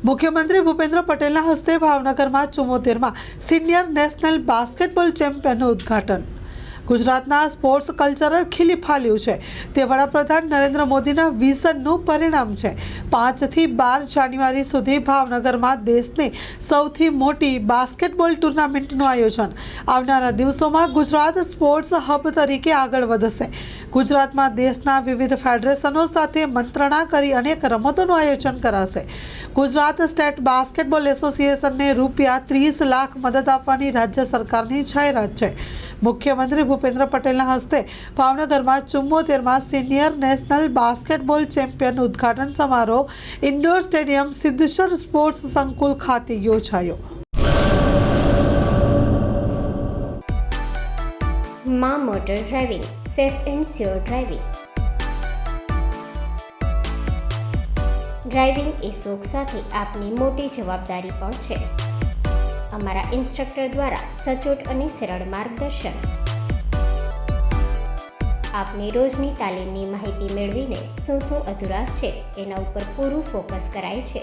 મુખ્યમંત્રી ભૂપેન્દ્ર પટેલના હસ્તે ભાવનગરમાં 74મા સિનિયર નેશનલ બાસ્કેટબોલ ચેમ્પિયનનું ઉદ્ઘાટન। ગુજરાતના સ્પોર્ટ્સ કલ્ચર ખીલી ફાલ્યું છે તે વડાપ્રધાન નરેન્દ્ર મોદીના વિઝનનું પરિણામ છે। 5 થી 12 જાન્યુઆરી સુધી ભાવનગરમાં દેશની સૌથી મોટી બાસ્કેટબોલ ટુર્નામેન્ટનું આયોજન। આવનારા દિવસોમાં ગુજરાત સ્પોર્ટ્સ હબ તરીકે આગળ વધશે। ગુજરાતમાં દેશના વિવિધ ફેડરેશનો સાથે મંત્રણા કરી અનેક રમતોનું આયોજન કરાશે। ગુજરાત સ્ટેટ બાસ્કેટબોલ એસોસિએશનને ₹30 લાખ મદદ આપવાની રાજ્ય સરકારની જાહેરાત છે। મુખ્યમંત્રી ભૂપેન્દ્ર પટેલના હસ્તે ભાવનગરમાં 74મા સિનિયર નેશનલ બાસ્કેટબોલ ચેમ્પિયન ઉદ્ઘાટન સમારોહ ઇન્ડોર સ્ટેડિયમ સિદ્ધેશ્વર સ્પોર્ટ્સ સંકુલ ખાતે યોજાયો। માં motor driving, safe and sure driving. Driving એ શોખ સાથે આપની મોટી જવાબદારી પણ છે। અમારા ઇન્સ્ટ્રક્ટર દ્વારા સચોટ અને સરળ માર્ગદર્શન। આપની રોજની તાલીમની માહિતી મેળવીને શું અધુરાશ છે એના ઉપર પૂરું ફોકસ કરાય છે।